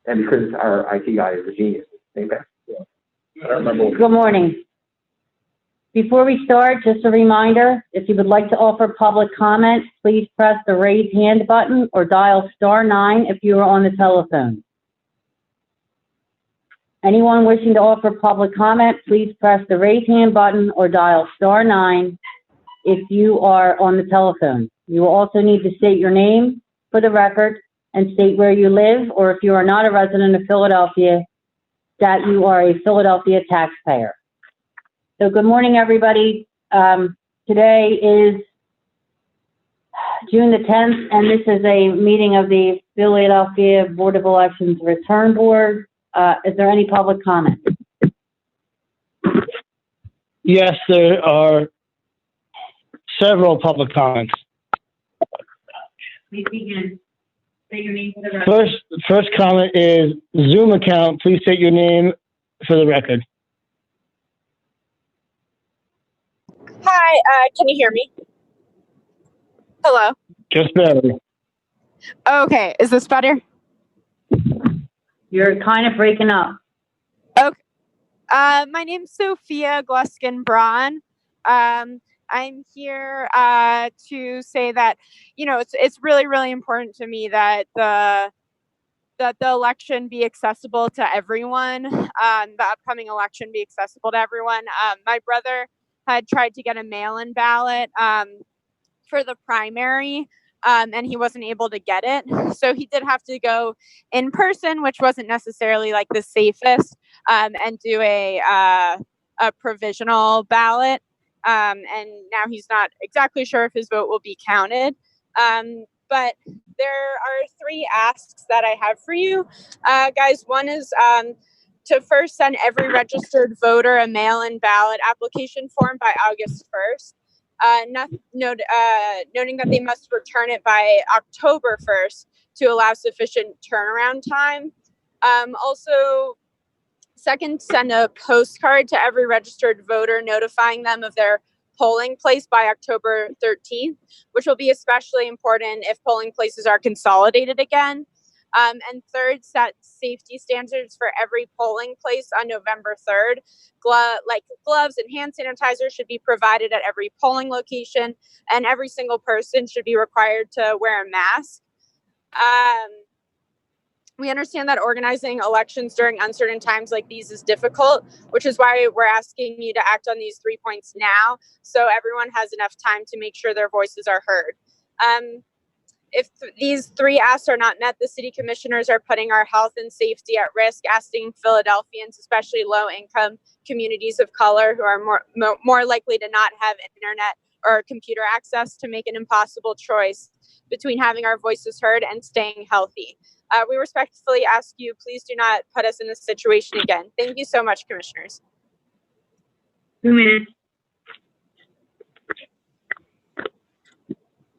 and because our IT guy is a genius. Amen. I don't remember. Good morning. Before we start, just a reminder, if you would like to offer public comment, please press the raise hand button or dial *9 if you are on the telephone. Anyone wishing to offer public comment, please press the raise hand button or dial *9 if you are on the telephone. You will also need to state your name for the record and state where you live, or if you are not a resident of Philadelphia, that you are a Philadelphia taxpayer. So good morning, everybody. Today is June the 10th, and this is a meeting of the Philadelphia Board of Elections Return Board. Is there any public comment? Yes, there are several public comments. Please begin. State your name for the record. First comment is Zoom account. Please state your name for the record. Hi, can you hear me? Hello? Just barely. Okay, is this better? You're kind of breaking up. Okay. My name's Sophia Gluskin-Braun. I'm here to say that, you know, it's really, really important to me that the election be accessible to everyone, the upcoming election be accessible to everyone. My brother had tried to get a mail-in ballot for the primary, and he wasn't able to get it. So he did have to go in person, which wasn't necessarily like the safest, and do a provisional ballot. And now he's not exactly sure if his vote will be counted. But there are 3 asks that I have for you, guys. One is to first send every registered voter a mail-in ballot application form by August 1st, noting that they must return it by October 1st to allow sufficient turnaround time. Also, second, send a postcard to every registered voter notifying them of their polling place by October 13th, which will be especially important if polling places are consolidated again. And third, set safety standards for every polling place on November 3rd. Gloves and hand sanitizer should be provided at every polling location, and every single person should be required to wear a mask. We understand that organizing elections during uncertain times like these is difficult, which is why we're asking you to act on these 3 points now, so everyone has enough time to make sure their voices are heard. If these 3 asks are not met, the city commissioners are putting our health and safety at risk, asking Philadelphians, especially low-income communities of color who are more likely to not have internet or computer access, to make an impossible choice between having our voices heard and staying healthy. We respectfully ask you, please do not put us in this situation again. Thank you so much, commissioners. 2 minutes.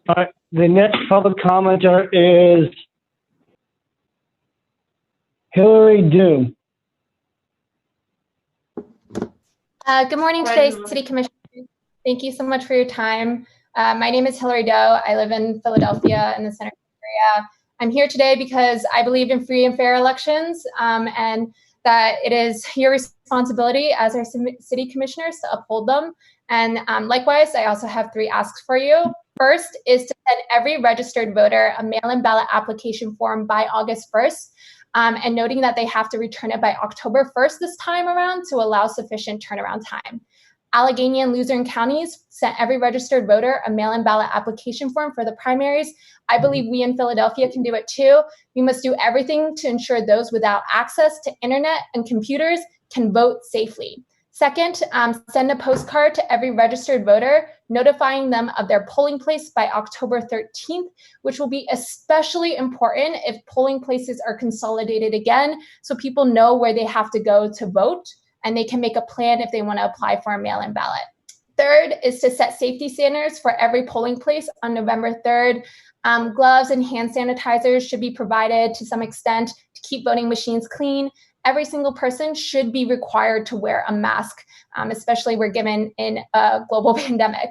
All right, the next public commenter is Hillary Doom. Good morning today, City Commissioner. Thank you so much for your time. My name is Hillary Doe. I live in Philadelphia in the center area. I'm here today because I believe in free and fair elections, and that it is your responsibility as our city commissioners to uphold them. And likewise, I also have 3 asks for you. First is to send every registered voter a mail-in ballot application form by August 1st, and noting that they have to return it by October 1st this time around to allow sufficient turnaround time. Allegheny and Luzerne counties sent every registered voter a mail-in ballot application form for the primaries. I believe we in Philadelphia can do it too. We must do everything to ensure those without access to internet and computers can vote safely. Second, send a postcard to every registered voter notifying them of their polling place by October 13th, which will be especially important if polling places are consolidated again, so people know where they have to go to vote and they can make a plan if they want to apply for a mail-in ballot. Third is to set safety standards for every polling place on November 3rd. Gloves and hand sanitizers should be provided to some extent to keep voting machines clean. Every single person should be required to wear a mask, especially we're given in a global pandemic.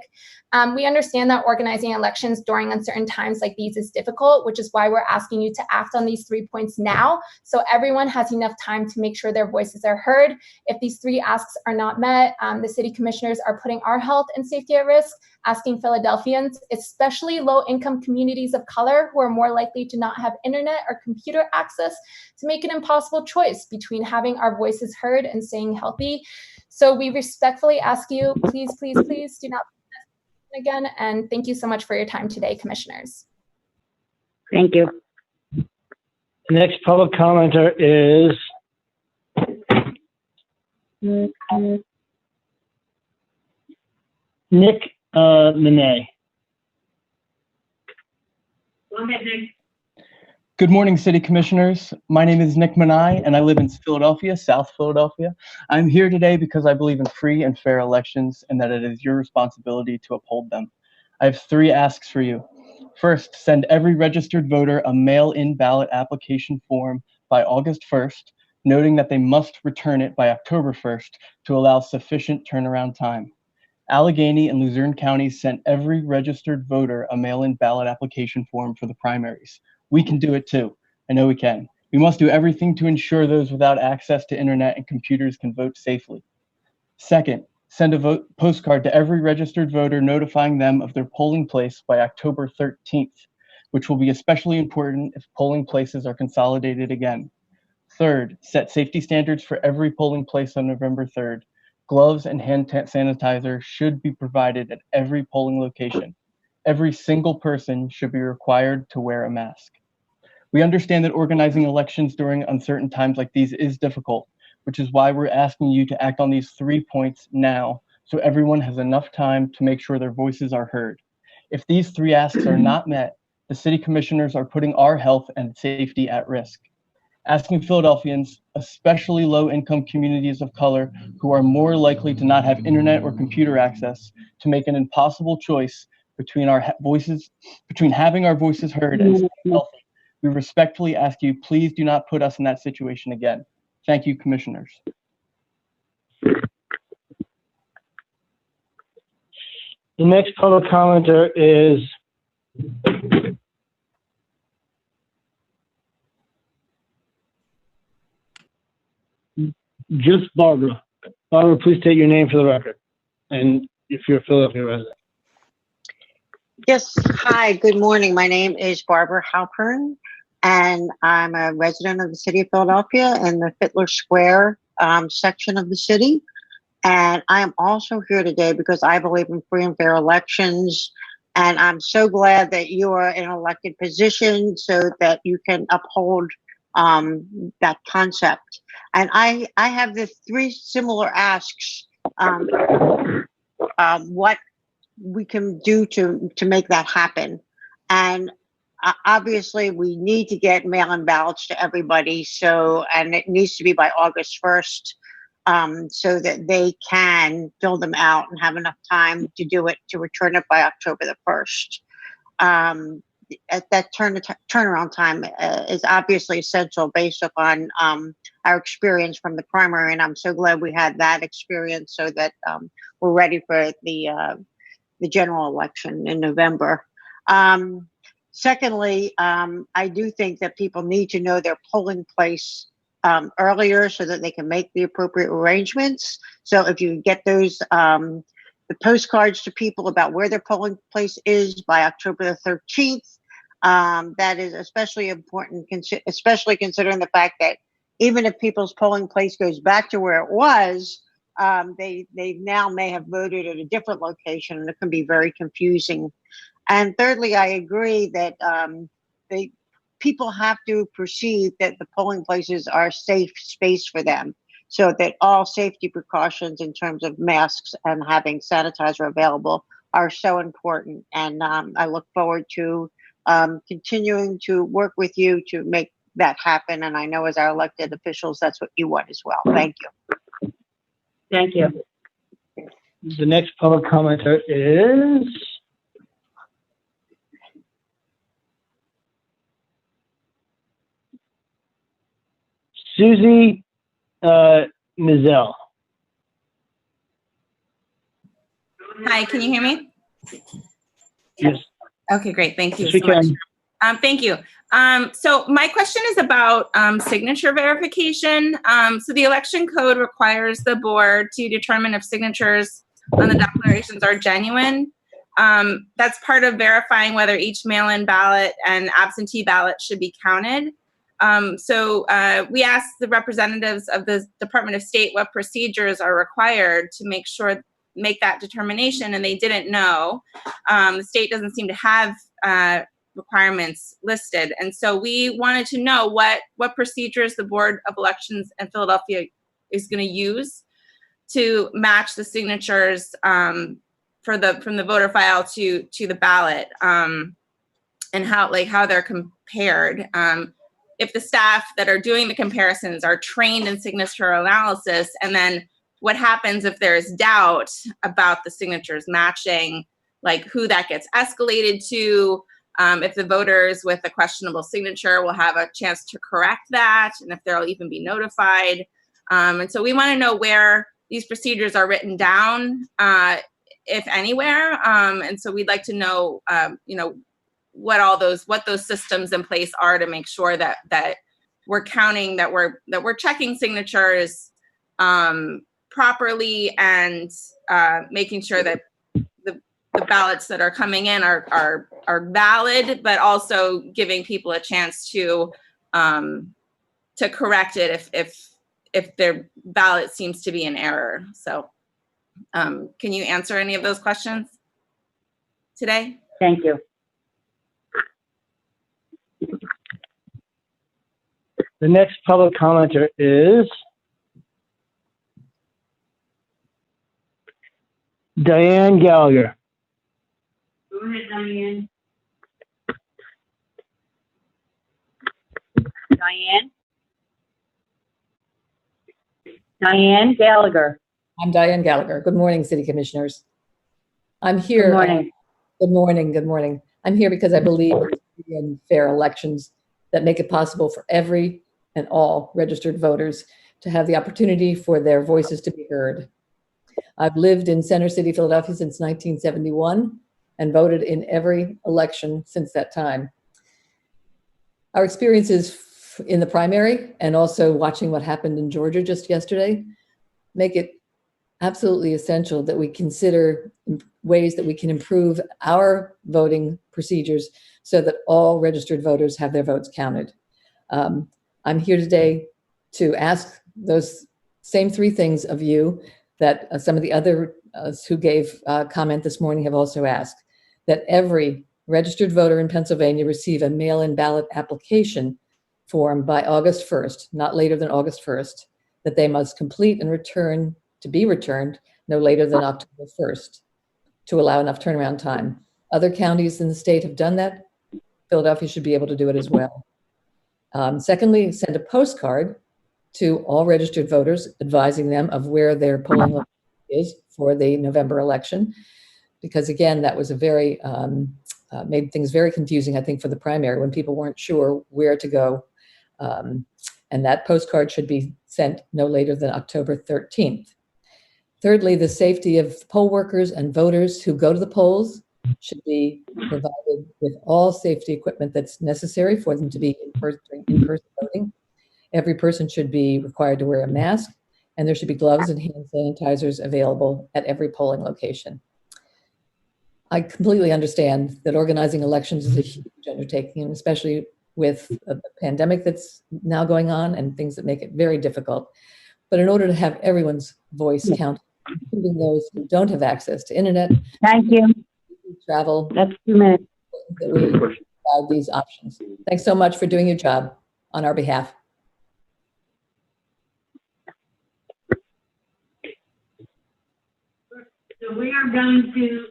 We understand that organizing elections during uncertain times like these is difficult, which is why we're asking you to act on these 3 points now, so everyone has enough time to make sure their voices are heard. If these 3 asks are not met, the city commissioners are putting our health and safety at risk, asking Philadelphians, especially low-income communities of color who are more likely to not have internet or computer access, to make an impossible choice between having our voices heard and staying healthy. So we respectfully ask you, please, please, please do not again, and thank you so much for your time today, commissioners. Thank you. The next public commenter is Nick Manai. Go ahead, Nick. Good morning, City Commissioners. My name is Nick Manai, and I live in Philadelphia, South Philadelphia. I'm here today because I believe in free and fair elections and that it is your responsibility to uphold them. I have 3 asks for you. First, send every registered voter a mail-in ballot application form by August 1st, noting that they must return it by October 1st to allow sufficient turnaround time. Allegheny and Luzerne counties sent every registered voter a mail-in ballot application form for the primaries. We can do it too. I know we can. We must do everything to ensure those without access to internet and computers can vote safely. Second, send a postcard to every registered voter notifying them of their polling place by October 13th, which will be especially important if polling places are consolidated again. Third, set safety standards for every polling place on November 3rd. Gloves and hand sanitizer should be provided at every polling location. Every single person should be required to wear a mask. We understand that organizing elections during uncertain times like these is difficult, which is why we're asking you to act on these 3 points now, so everyone has enough time to make sure their voices are heard. If these 3 asks are not met, the city commissioners are putting our health and safety at risk. Asking Philadelphians, especially low-income communities of color who are more likely to not have internet or computer access, to make an impossible choice between having our voices heard and staying healthy. We respectfully ask you, please do not put us in that situation again. Thank you, commissioners. The next public commenter is just Barbara. Barbara, please state your name for the record, and if you're a Philadelphia resident. Yes. Hi, good morning. My name is Barbara Halpern, and I'm a resident of the city of Philadelphia in the Fittler Square section of the city. And I am also here today because I believe in free and fair elections. And I'm so glad that you are in an elected position so that you can uphold that concept. And I have the 3 similar asks, what we can do to make that happen. And obviously we need to get mail-in ballots to everybody. And it needs to be by August 1st, so that they can fill them out and have enough time to do it, to return it by October the 1st. At that turnaround time is obviously essential based upon our experience from the primary. And I'm so glad we had that experience so that we're ready for the general election in November. Secondly, I do think that people need to know their polling place earlier so that they can make the appropriate arrangements. So if you get those the postcards to people about where their polling place is by October the 13th, that is especially important, especially considering the fact that even if people's polling place goes back to where it was, they now may have voted at a different location, and it can be very confusing. And thirdly, I agree that people have to perceive that the polling places are a safe space for them, so that all safety precautions in terms of masks and having sanitizer available are so important. And I look forward to continuing to work with you to make that happen. And I know as our elected officials, that's what you want as well. Thank you. Thank you. The next public commenter is Suzie Mizelle. Hi, can you hear me? Yes. Okay, great. Thank you Yes, we so much. can. Thank you. So my question is about signature verification. So the election code requires the board to determine if signatures on the declarations are genuine. That's part of verifying whether each mail-in ballot and absentee ballot should be counted. So we asked the representatives of the Department of State what procedures are required to make that determination, and they didn't know. The state doesn't seem to have requirements listed, and so we wanted to know what procedures the Board of Elections in Philadelphia is going to use to match the signatures from the voter file to the ballot, and how they're compared. If the staff that are doing the comparisons are trained in signature analysis, and then what happens if there's doubt about the signatures matching, like who that gets escalated to, if the voters with a questionable signature will have a chance to correct that, and if they'll even be notified. And so we want to know where these procedures are written down, if anywhere. And so we'd like to know, what those systems in place are to make sure that we're counting, that we're checking signatures properly, and making sure that the ballots that are coming in are valid, but also giving people a chance to correct it if their ballot seems to be in error. So can you answer any of those questions today? Thank you. The next public commenter is Dlane Gallagher. Go ahead, Diane. Diane Gallagher. I'm Dlane Gallagher. Good morning, City Commissioners. I'm here. Good morning. Good morning. Good morning. I'm here because I believe in fair elections that make it possible for every and all registered voters to have the opportunity for their voices to be heard. I've lived in Center City, Philadelphia since 1971 and voted in every election since that time. Our experiences in the primary and also watching what happened in Georgia just yesterday make it absolutely essential that we consider ways that we can improve our voting procedures so that all registered voters have their votes counted. I'm here today to ask those same three things of you that some of the others who gave comment this morning have also asked, that every registered voter in Pennsylvania receive a mail-in ballot application form by August 1st, not later than August 1st, that they must complete and return to be returned no later than October 1st to allow enough turnaround time. Other counties in the state have done that. Philadelphia should be able to do it as well. Secondly, send a postcard to all registered voters advising them of where their polling location is for the November election. Because again, that was a very, made things very confusing, I think, for the primary when people weren't sure where to go. And that postcard should be sent no later than October 13th. Thirdly, the safety of poll workers and voters who go to the polls should be provided with all safety equipment that's necessary for them to be in-person voting. Every person should be required to wear a mask, and there should be gloves and hand sanitizers available at every polling location. I completely understand that organizing elections is a huge undertaking, and especially with the pandemic that's now going on and things that make it very difficult. But in order to have everyone's voice counted, including those who don't have access to internet, Thank you. travel, That's 2 minutes. that we provide these options. Thanks so much for doing your job on our behalf. So we are going to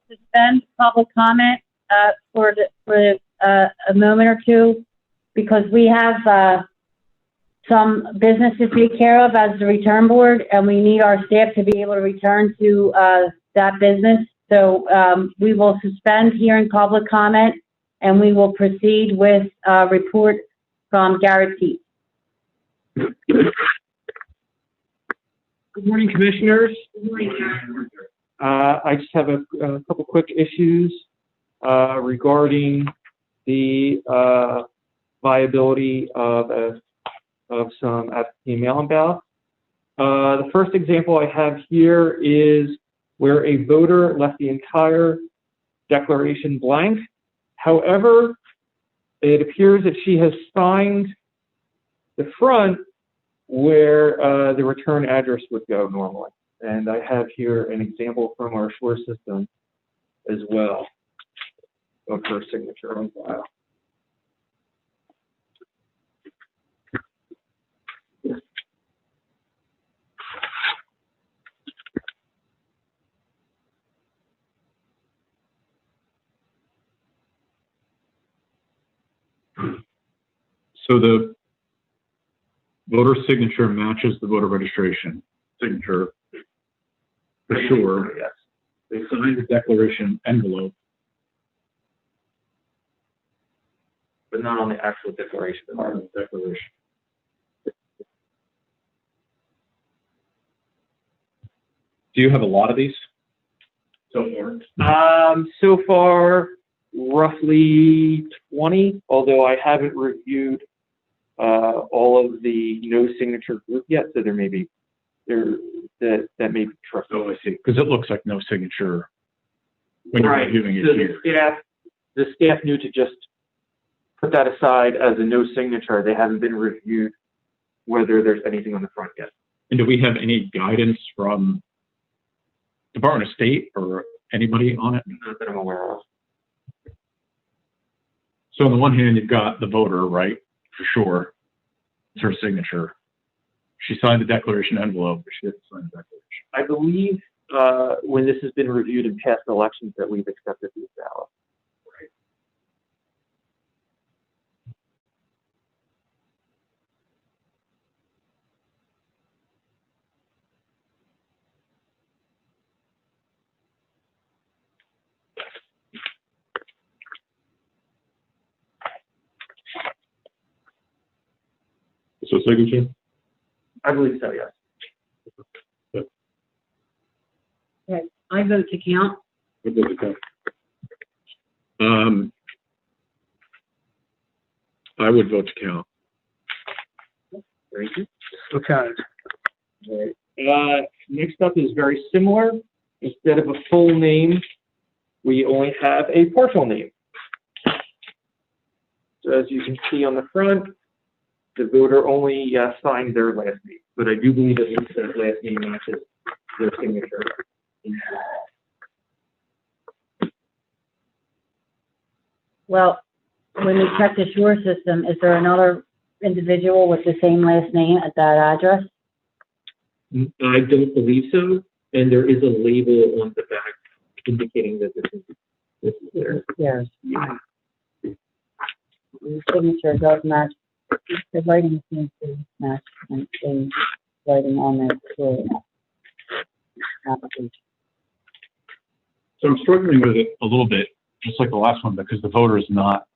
suspend public comment for a moment or two, because we have some business to take care of as the return board, and we need our staff to be able to return to that business. So we will suspend hearing public comment, and we will proceed with a report from Garrett T. Good morning, Commissioners. I just have a couple quick issues regarding the viability of some absentee mail-in ballots. The first example I have here is where a voter left the entire declaration blank. However, it appears that she has signed the front where the return address would go normally. And I have here an example from our Shore system as well of her signature on file. So the voter signature matches the voter registration signature for sure. Yes. They signed the declaration envelope. But not on the actual declaration. Part of the declaration. Do you have a lot of these so far? So far, roughly 20, although I haven't reviewed all of the no signature group yet, so there may be that may be true. Oh, I see. Because it looks like no signature when you're reviewing it so here. The staff knew to just put that aside as a no signature. They haven't been reviewed whether there's anything on the front yet. And do we have any guidance from Department of State or anybody on it? Not that I'm aware of. So on the one hand, you've got the voter, right? For sure. It's her signature. She signed the declaration envelope, but she didn't sign the declaration. I believe when this has been reviewed in past elections that we've accepted these ballots. So signature? I believe so, yes. Okay, I vote to count. What does it count? I would vote to count. Thank you. Okay. Next up is very similar. Instead of a full name, we only have a partial name. So as you can see on the front, the voter only signed their last name, but I do believe at least that last name matches their signature. Well, when we check the Shore system, is there another individual with the same last name at that address? I don't believe so, and there is a label on the back indicating that this is theirs. Yes. Yeah. The signature does match. The writing seems to match and the writing on there too. So I'm struggling with it a little bit, just like the last one, because the voter is not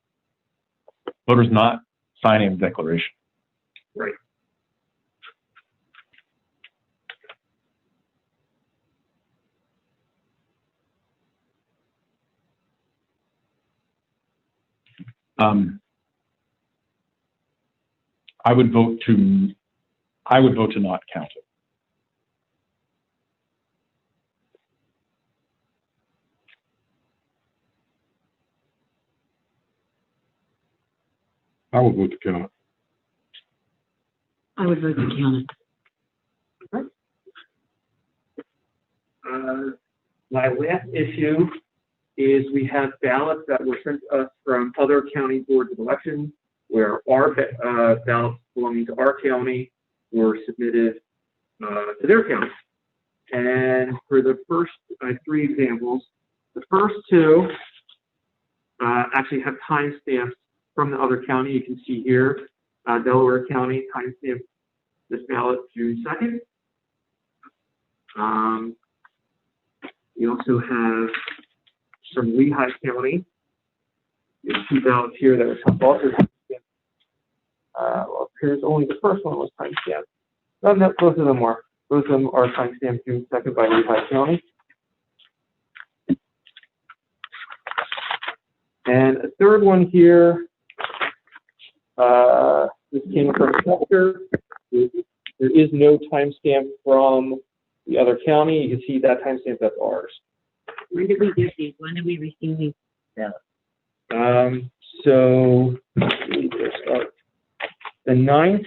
signing the declaration. Right. I would vote to not count it. I would vote to count it. I would vote to count it. My last issue is we have ballots that were sent to us from other county boards of elections where our ballots belonging to our county were submitted to their county. And for the first three examples, the first two actually have timestamps from the other county. You can see here, Delaware County timestamp this ballot June 2nd. We also have from Lehigh County. There's two ballots here that were also well, appears only the first one was timestamped. No, both of them were. Both of them are timestamped June 2nd by Lehigh County. And a third one here, this came from Chester. There is no timestamp from the other county. You can see that timestamp, that's ours. When did we get these? When did we receive these? So the 9th.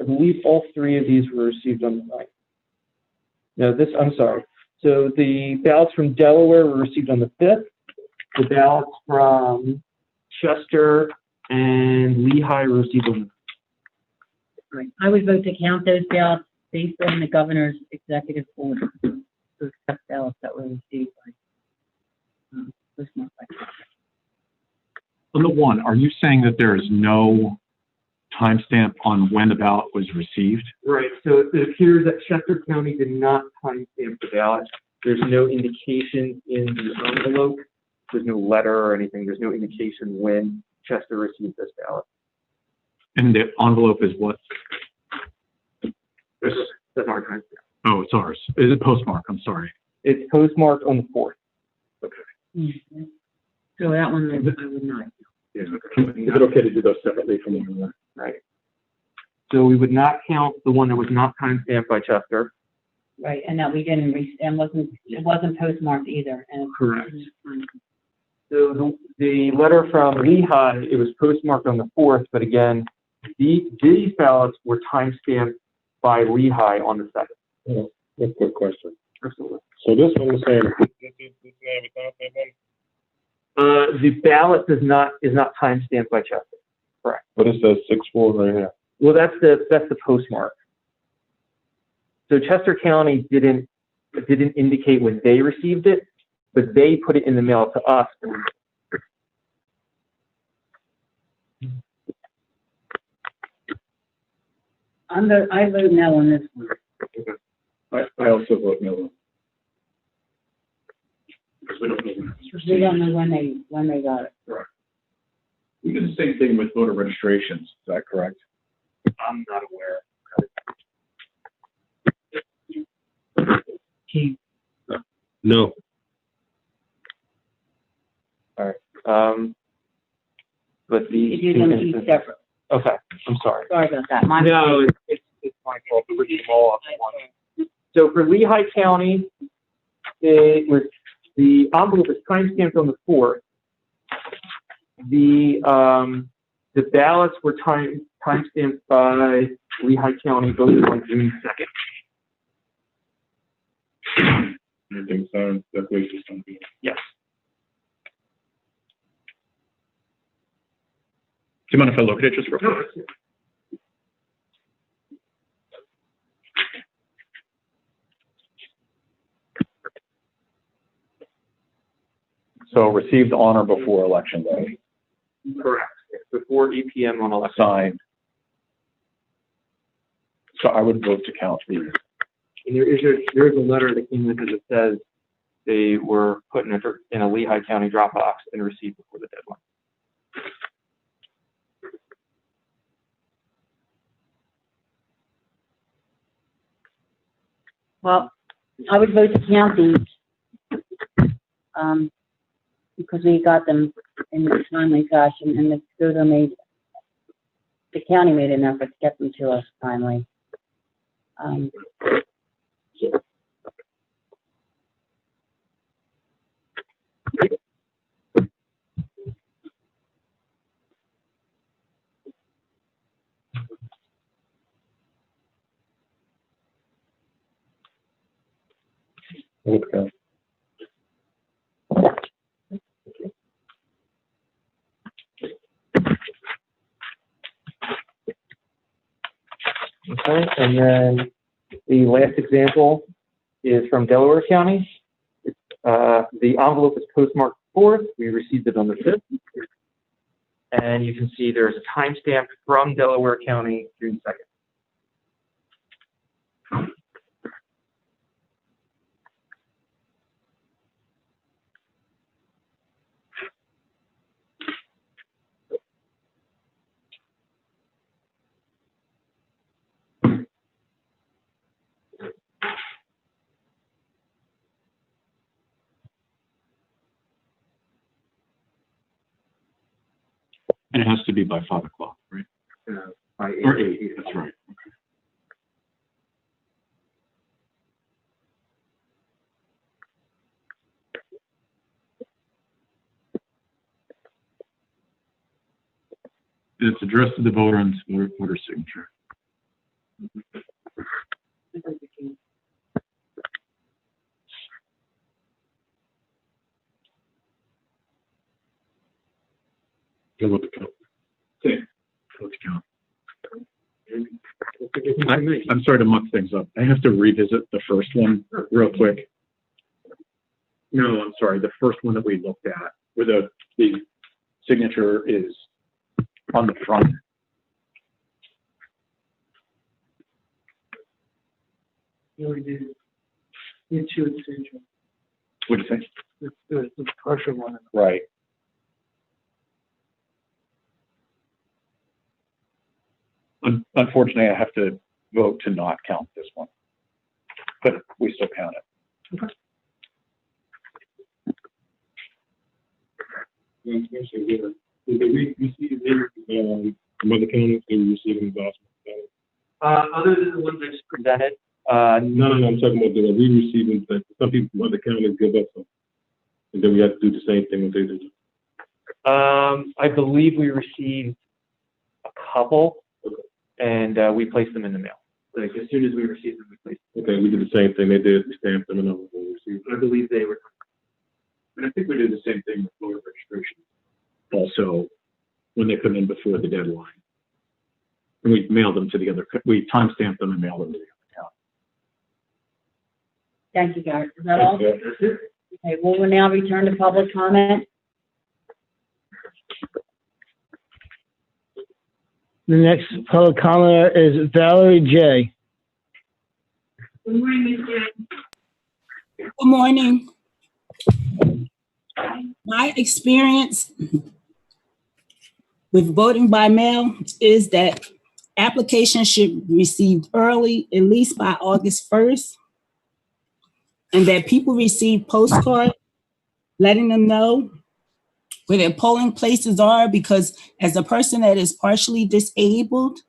I believe all three of these were received on the 9th. No, I'm sorry. So the ballots from Delaware were received on the 5th. The ballots from Chester and Lehigh were received on the 5th. Right. I would vote to count those ballots based on the governor's executive order. Those ballots that were received by, postmarked by. On the one, are you saying that there is no timestamp on when the ballot was received? Right, so it appears that Chester County did not timestamp the ballot. There's no indication in the envelope. There's no letter or anything. There's no indication when Chester received this ballot. And the envelope is what? That's our timestamp. Oh, it's ours. Is it postmark? I'm sorry. It's postmarked on the 4th. Okay. Mm-hmm. So that one I would not. Yeah, okay. Is it okay to do those separately from one another? Right. So we would not count the one that was not timestamped by Chester. Right, and that we didn't, and it wasn't postmarked either. And Correct. So the letter from Lehigh, it was postmarked on the 4th, but again, these ballots were timestamped by Lehigh on the 2nd. Yeah, that's a good question. Absolutely. So this one is saying, the ballot is not timestamped by Chester. Correct. but it says 6-4 right here. Well, that's the postmark. So Chester County didn't indicate when they received it, but they put it in the mail to us. I vote no on this one. I also vote no. Because we don't know when it was We received. don't know when they got it. Correct. We do the same thing with voter registrations, is that correct? I'm not aware. No. All right. But these You do them each separate. Okay, I'm sorry. Sorry about that. No, it's my fault. We're reading them all up at once. So for Lehigh County, the envelope is timestamped on the 4th. The ballots were timestamped by Lehigh County, both on June 2nd. Anything signed, declaration on the. Yes. Do you mind if I look at it just real quick? So received on or before election day. Correct. Before 8 p.m. on election. Signed. So I would vote to count these. And there is a letter that came with it that says they were put in a Lehigh County drop box and received before the deadline. Well, I would vote to count these, because we got them in a timely fashion, and the county made an effort to get them to us timely. Okay. Okay, and then the last example is from Delaware County. The envelope is postmarked 4th. We received it on the 5th. And you can see there's a timestamp from Delaware County, June 2nd. And it has to be by 5 o'clock, right? By Or 8, that's right. And it's addressed to the voter and voter signature. Go with the count. Okay. Let's count. I'm sorry to muck things up. I have to revisit the first one real quick. No, I'm sorry. The first one that we looked at, where the signature is on the front. No, we did. You two extension. What do you think? The partial one. Right. Unfortunately, I have to vote to not count this one, but we still count it. Okay. Did we receive any from other counties? Did we receive any last month? Other than the ones I just presented, No, I'm talking about the we receiving that some people from other counties give us some, and then we have to do the same thing when they do. I believe we received a couple, and we placed them in the mail. Like as soon as we received them, we placed them. Okay, we did the same thing. They did. We stamped them and all. We received. I believe they were. And I think we did the same thing with voter registration. Also, when they come in before the deadline. And we mailed them to the other, we timestamped them and mailed them to the other county. Thank you, Garrett. Is that all? Yeah. Okay, we will now return to public comment. The next public commenter is Valerie J. Good morning, Ms. Good morning. My experience with voting by mail is that applications should be received early, at least by August 1st, and that people receive postcards letting them know where their polling places are, because as a person that is partially disabled,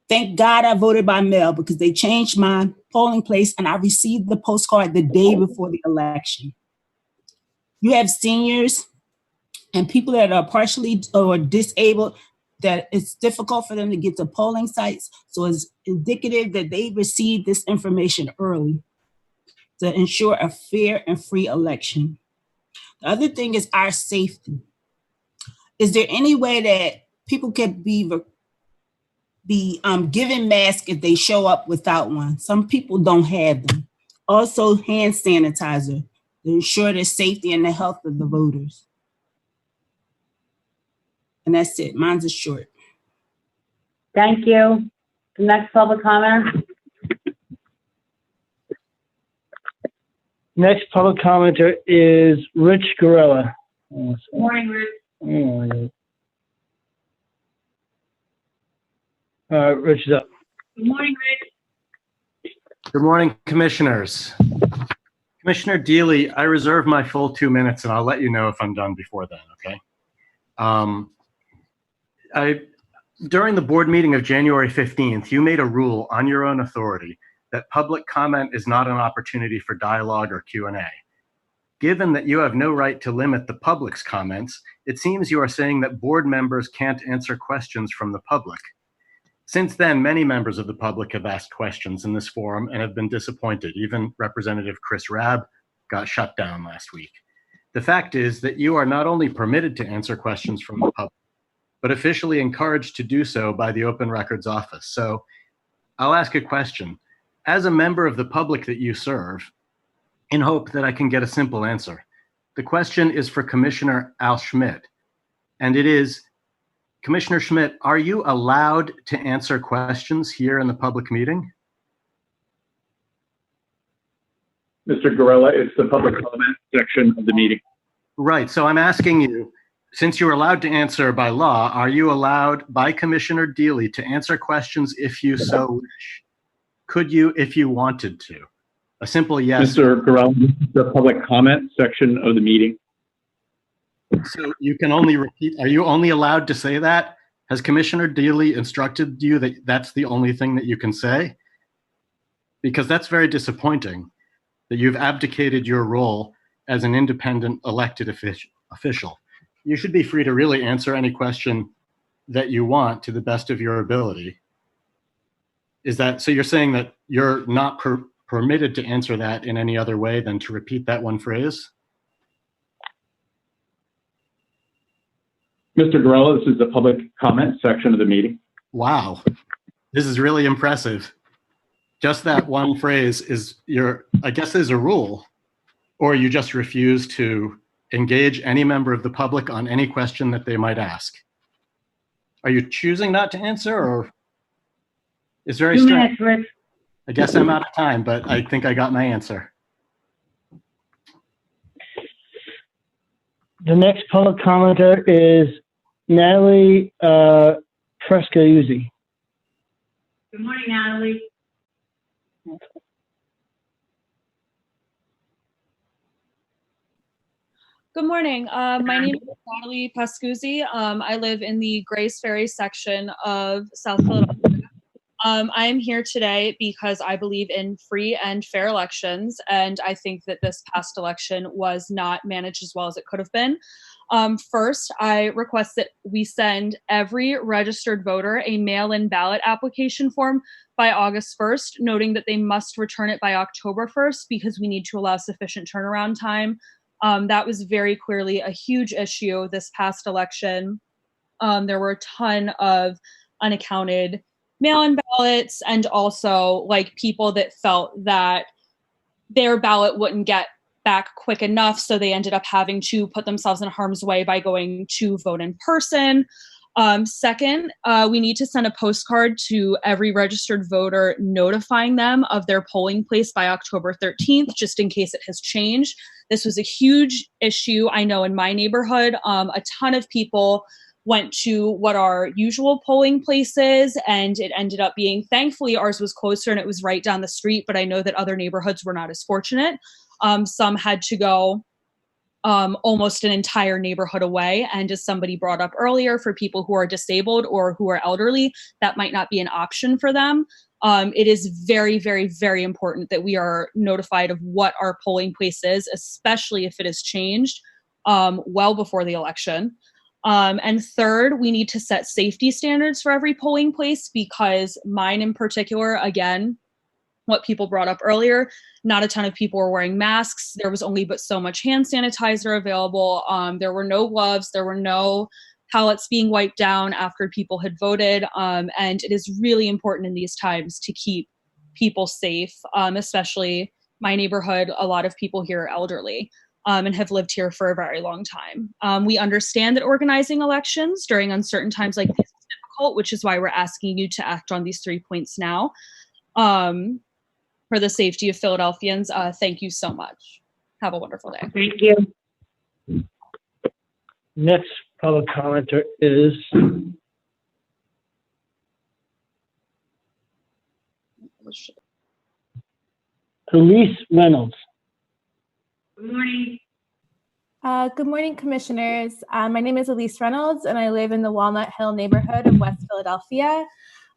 thank God I voted by mail, because they changed my polling place and I received the postcard the day before the election. You have seniors and people that are partially or disabled that it's difficult for them to get to polling sites. So it's indicative that they receive this information early to ensure a fair and free election. The other thing is our safety. Is there any way that people can be given masks if they show up without one? Some people don't have them. Also, hand sanitizer to ensure the safety and the health of the voters. And that's it. Mine's is short. Thank you. The next public comment. Next public commenter is Rich Garella. Good morning, Ruth. Rich is up. Good morning, Rick. Good morning, commissioners. Commissioner Deeley, I reserve my full 2 minutes and I'll let you know if I'm done before then, okay? During the board meeting of January 15th, you made a rule on your own authority that public comment is not an opportunity for dialogue or Q&A. Given that you have no right to limit the public's comments, it seems you are saying that board members can't answer questions from the public. Since then, many members of the public have asked questions in this forum and have been disappointed. Even Representative Chris Rabb got shut down last week. The fact is that you are not only permitted to answer questions from the public, but officially encouraged to do so by the Open Records Office. So I'll ask a question. As a member of the public that you serve, in hope that I can get a simple answer, the question is for Commissioner Al Schmidt, and it is, Commissioner Schmidt, are you allowed to answer questions here in the public meeting? Mr. Garella, it's the public comment section of the meeting. Right, so I'm asking you, since you're allowed to answer by law, are you allowed by Commissioner Deeley to answer questions if you so wish? Could you if you wanted to? A simple yes. Mr. Garella, the public comment section of the meeting. So you can only repeat, are you only allowed to say that? Has Commissioner Deeley instructed you that that's the only thing that you can say? Because that's very disappointing that you've abdicated your role as an independent elected official. You should be free to really answer any question that you want to the best of your ability. Is that, so you're saying that you're not permitted to answer that in any other way than to repeat that one phrase? Mr. Garella, this is the public comment section of the meeting. Wow, this is really impressive. Just that one phrase is I guess is a rule, or you just refuse to engage any member of the public on any question that they might ask. Are you choosing not to answer, or? It's very 2 strange. minutes, Rich. I guess I'm out of time, but I think I got my answer. The next public commenter is Natalie Frescaiuzzi. Good morning, Natalie. Good morning. My name is Natalie Pascuzzi. I live in the Grace Ferry section of South Philadelphia. I am here today because I believe in free and fair elections, and I think that this past election was not managed as well as it could have been. First, I request that we send every registered voter a mail-in ballot application form by August 1st, noting that they must return it by October 1st because we need to allow sufficient turnaround time. That was very clearly a huge issue this past election. There were a ton of unaccounted mail-in ballots, and also like people that felt that their ballot wouldn't get back quick enough, so they ended up having to put themselves in harm's way by going to vote in person. Second, we need to send a postcard to every registered voter notifying them of their polling place by October 13th, just in case it has changed. This was a huge issue. I know in my neighborhood, a ton of people went to what are usual polling places, and it ended up being, thankfully, ours was closer and it was right down the street, but I know that other neighborhoods were not as fortunate. Some had to go almost an entire neighborhood away. And as somebody brought up earlier, for people who are disabled or who are elderly, that might not be an option for them. It is very, very, very important that we are notified of what our polling place is, especially if it has changed well before the election. And third, we need to set safety standards for every polling place, because mine in particular, again, what people brought up earlier, not a ton of people were wearing masks. There was only but so much hand sanitizer available. There were no gloves. There were no ballots being wiped down after people had voted. And it is really important in these times to keep people safe, especially my neighborhood. A lot of people here are elderly and have lived here for a very long time. We understand that organizing elections during uncertain times like this is difficult, which is why we're asking you to act on these 3 points now. For the safety of Philadelphians, thank you so much. Have a wonderful day. Thank you. Next public commenter is Elise Reynolds. Good morning. Good morning, commissioners. My name is Elise Reynolds, and I live in the Walnut Hill neighborhood of West Philadelphia.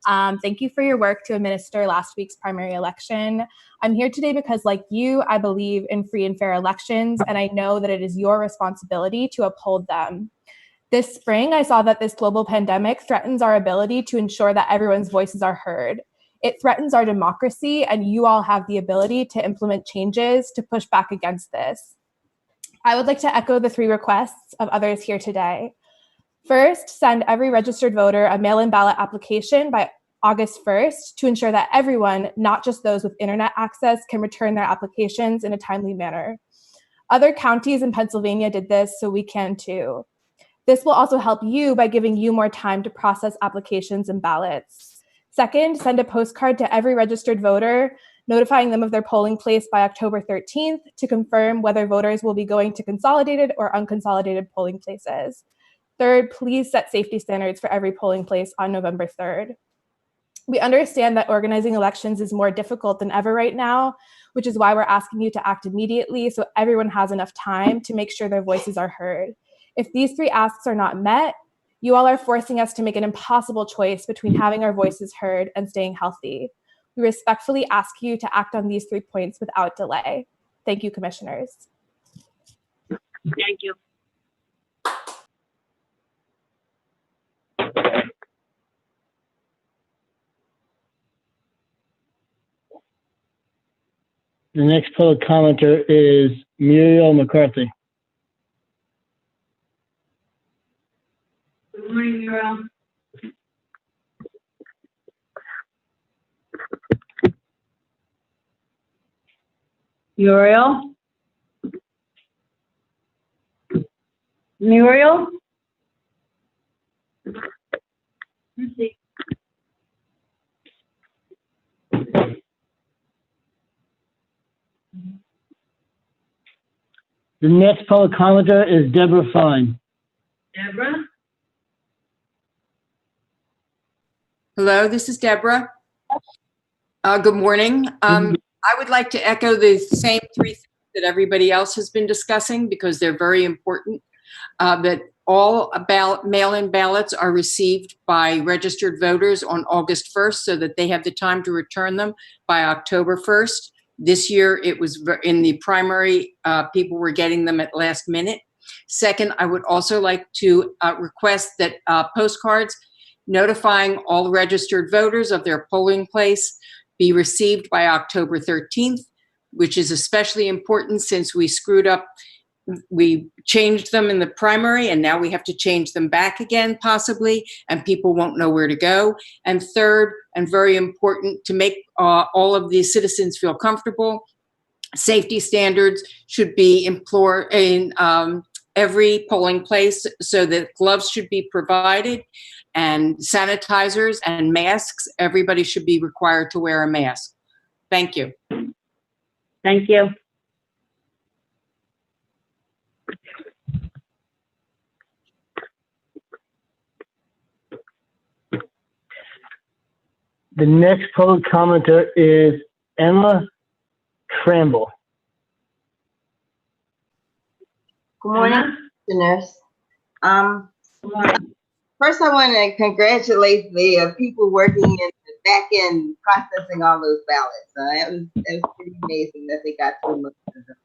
Thank you for your work to administer last week's primary election. I'm here today because, like you, I believe in free and fair elections, and I know that it is your responsibility to uphold them. This spring, I saw that this global pandemic threatens our ability to ensure that everyone's voices are heard. It threatens our democracy, and you all have the ability to implement changes to push back against this. I would like to echo the 3 requests of others here today. First, send every registered voter a mail-in ballot application by August 1st to ensure that everyone, not just those with internet access, can return their applications in a timely manner. Other counties in Pennsylvania did this, so we can too. This will also help you by giving you more time to process applications and ballots. Second, send a postcard to every registered voter, notifying them of their polling place by October 13th to confirm whether voters will be going to consolidated or unconsolidated polling places. Third, please set safety standards for every polling place on November 3rd. We understand that organizing elections is more difficult than ever right now, which is why we're asking you to act immediately so everyone has enough time to make sure their voices are heard. If these three asks are not met, you all are forcing us to make an impossible choice between having our voices heard and staying healthy. We respectfully ask you to act on these 3 points without delay. Thank you, Commissioners. Thank you. The next public commenter is Muriel McCarthy. Good morning, Muriel. Muriel? Muriel? Let's see. The next public commenter is Deborah Fine. Deborah? Hello, this is Deborah. Good morning. I would like to echo the same 3 things that everybody else has been discussing because they're very important. That all mail-in ballots are received by registered voters on August 1st so that they have the time to return them by October 1st. This year, it was in the primary, people were getting them at last minute. Second, I would also like to request that postcards notifying all registered voters of their polling place be received by October 13th, which is especially important since we screwed up. We changed them in the primary and now we have to change them back again possibly, and people won't know where to go. And third, and very important, to make all of the citizens feel comfortable, safety standards should be implored in every polling place so that gloves should be provided and sanitizers and masks. Everybody should be required to wear a mask. Thank you. Thank you. The next public commenter is Emma Tramble. Good morning, listeners. First, I want to congratulate the people working in the back end processing all those ballots. It was pretty amazing that they got through most of them.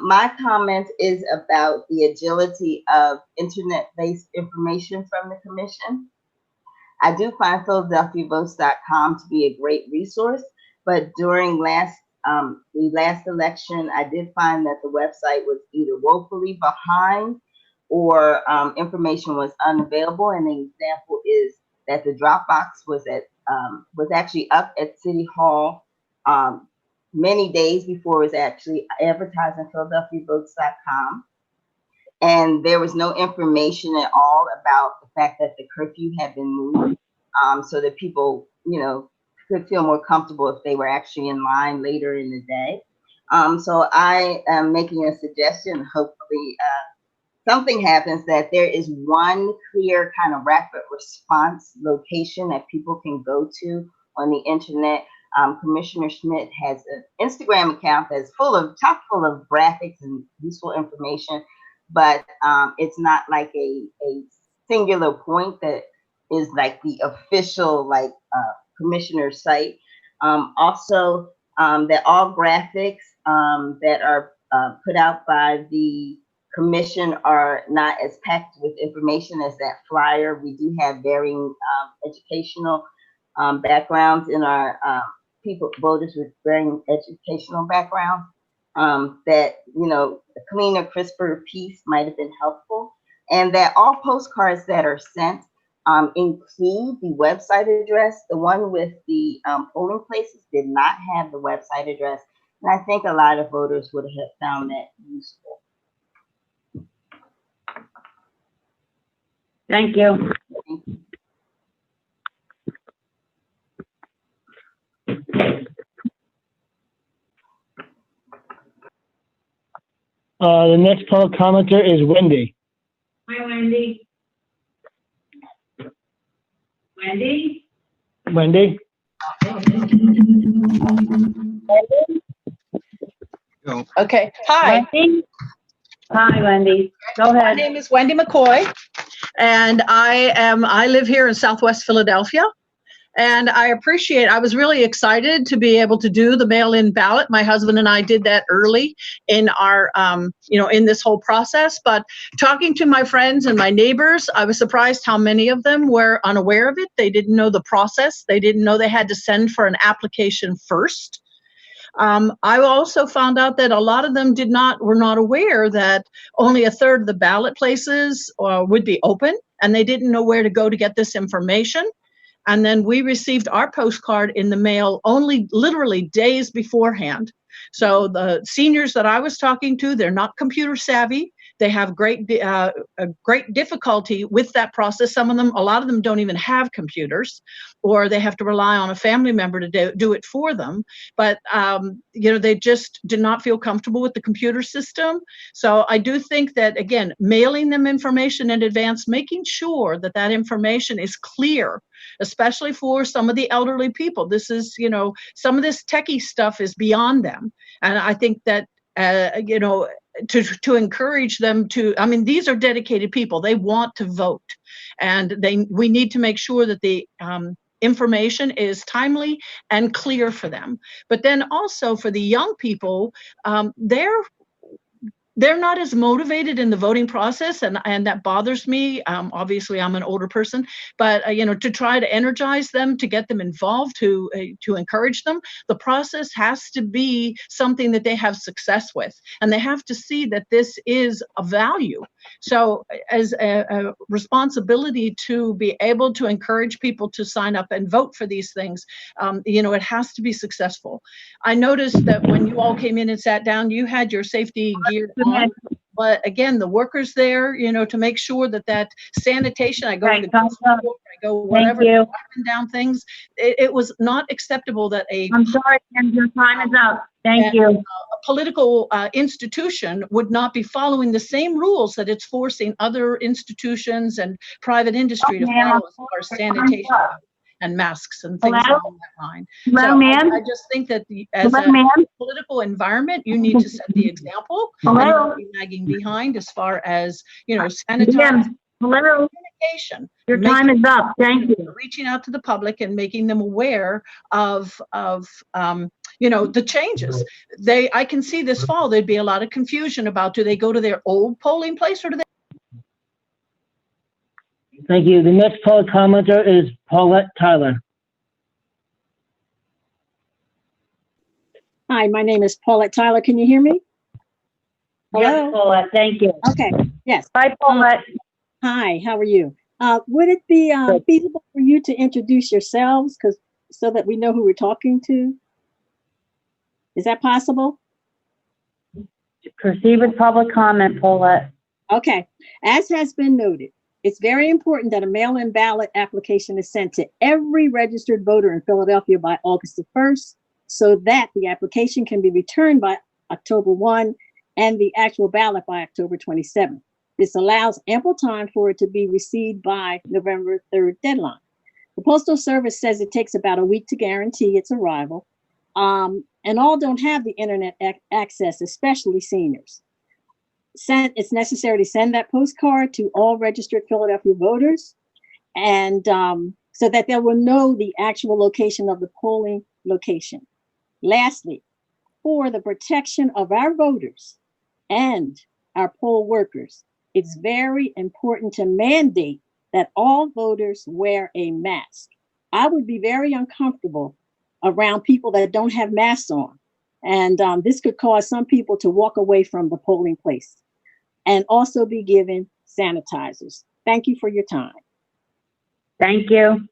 My comment is about the agility of internet-based information from the Commission. I do find PhiladelphiaVotes.com to be a great resource, but during the last election, I did find that the website was either woefully behind or information was unavailable. And an example is that the Dropbox was actually up at City Hall many days before it was actually advertised on PhiladelphiaVotes.com. And there was no information at all about the fact that the curfew had been moved, so that people, could feel more comfortable if they were actually in line later in the day. So I am making a suggestion. Hopefully, something happens that there is one clear kind of rapid response location that people can go to on the internet. Commissioner Schmidt has an Instagram account that's chock full of graphics and useful information, but it's not like a singular point that is like the official commissioner site. Also, that all graphics that are put out by the Commission are not as packed with information as that flyer. We do have varying educational backgrounds in our voters with varying educational backgrounds. That, a cleaner, crisper piece might have been helpful. And that all postcards that are sent include the website address. The one with the polling places did not have the website address. And I think a lot of voters would have found that useful. Thank you. The next public commenter is Wendy. Hi, Wendy. Wendy? Wendy? Okay. Hi. Wendy? Hi, Wendy. Go My ahead. name is Wendy McCoy, and I live here in Southwest Philadelphia. And I was really excited to be able to do the mail-in ballot. My husband and I did that early in our, in this whole process. But talking to my friends and my neighbors, I was surprised how many of them were unaware of it. They didn't know the process. They didn't know they had to send for an application first. I also found out that a lot of them were not aware that only a third of the ballot places would be open, and they didn't know where to go to get this information. And then we received our postcard in the mail only literally days beforehand. So the seniors that I was talking to, they're not computer savvy. They have great difficulty with that process. A lot of them don't even have computers, or they have to rely on a family member to do it for them. But, they just did not feel comfortable with the computer system. So I do think that, again, mailing them information in advance, making sure that that information is clear, especially for some of the elderly people. This is, some of this techie stuff is beyond them. And I think that, to encourage them these are dedicated people. They want to vote, and we need to make sure that the information is timely and clear for them. But then also for the young people, they're not as motivated in the voting process, and that bothers me. Obviously, I'm an older person, but to try to energize them, to get them involved, to encourage them, the process has to be something that they have success with, and they have to see that this is a value. So, as a responsibility to be able to encourage people to sign up and vote for these things, it has to be successful. I noticed that when you all came in and sat down, you had your safety gear on. But again, the workers there, to make sure that sanitation, I go to the grocery store, I go whatever, up and down things. It was not acceptable that I'm sorry, Kim, your time is up. Thank you. A political institution would not be following the same rules that it's forcing other institutions and private industry to follow as far as sanitation and masks and things along that line. Hello, ma'am. I just think that as a political environment, you need to set the example. Hello. And not be lagging behind as far as, sanitizing. Hello. Communication. Your time is up. Thank you. Reaching out to the public and making them aware of the changes. I can see this fall, there'd be a lot of confusion about, do they go to their old polling place or do they? Thank you. The next public commenter is Paulette TYLER. Hi, my name is Paulette TYLER. Can you hear me? Hello? Yes, Paulette. Thank you. Okay. Yes. Hi, Paulette. Hi, how are you? Would it be feasible for you to introduce yourselves so that we know who we're talking to? Is that possible? Proceed with public comment, Paulette. Okay. As has been noted, it's very important that a mail-in ballot application is sent to every registered voter in Philadelphia by August the 1st, so that the application can be returned by October 1 and the actual ballot by October 27th. This allows ample time for it to be received by November 3rd deadline. The Postal Service says it takes about a week to guarantee its arrival, and all don't have the internet access, especially seniors. It's necessary to send that postcard to all registered Philadelphia voters, and so that they will know the actual location of the polling location. Lastly, for the protection of our voters and our poll workers, it's very important to mandate that all voters wear a mask. I would be very uncomfortable around people that don't have masks on, and this could cause some people to walk away from the polling place, and also be given sanitizers. Thank you for your time. Thank you.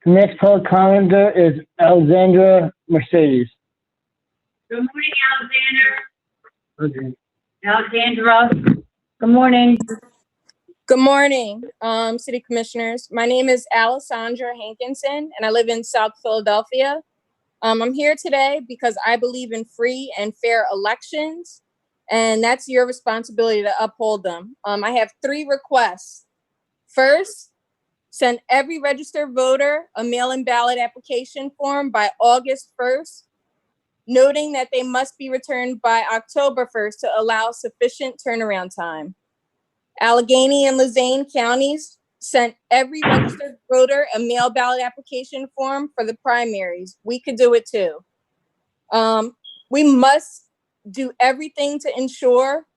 The next public commenter is Alexandra Mercedes. Good morning, Alexander. Alexandra, good morning. Good morning, City Commissioners. My name is Alessandra Hankinson, and I live in South Philadelphia. I'm here today because I believe in free and fair elections, and that's your responsibility to uphold them. I have 3 requests. First, send every registered voter a mail-in ballot application form by August 1st, noting that they must be returned by October 1st to allow sufficient turnaround time. Allegheny and Luzerne counties sent every registered voter a mail ballot application form for the primaries. We could do it too. We must do everything to ensure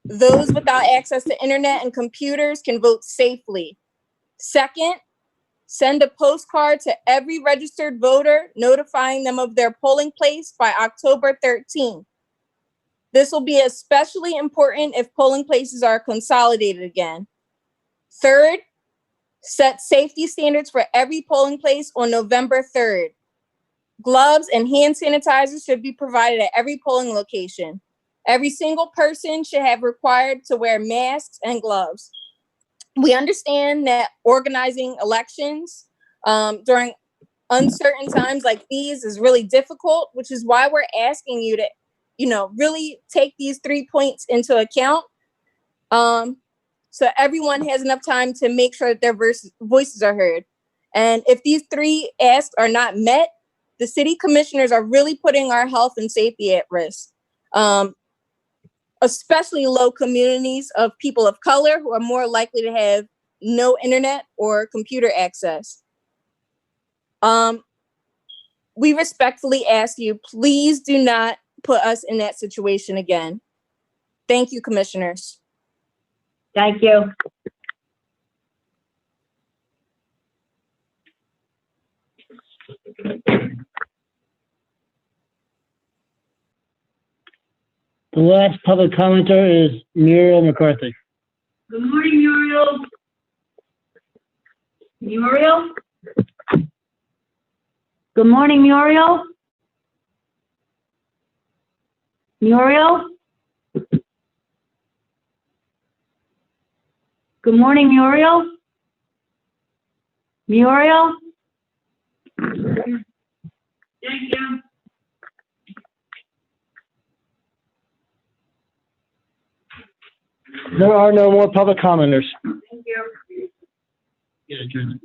those without access to internet and computers can vote safely. Second, send a postcard to every registered voter notifying them of their polling place by October 13th. This will be especially important if polling places are consolidated again. Third, set safety standards for every polling place on November 3rd. Gloves and hand sanitizer should be provided at every polling location. Every single person should have required to wear masks and gloves. We understand that organizing elections during uncertain times like these is really difficult, which is why we're asking you to, really take these 3 points into account. So everyone has enough time to make sure that their voices are heard. And if these 3 asks are not met, the city commissioners are really putting our health and safety at risk, especially low communities of people of color who are more likely to have no internet or computer access. We respectfully ask you, please do not put us in that situation again. Thank you, commissioners. Thank you. The last public commenter is Muriel McCarthy. Good morning, Muriel. Muriel? Good morning, Muriel. Muriel? Good morning, Muriel. Muriel? Thank you. There are no more public commenters. Thank you. Yeah, adjournment.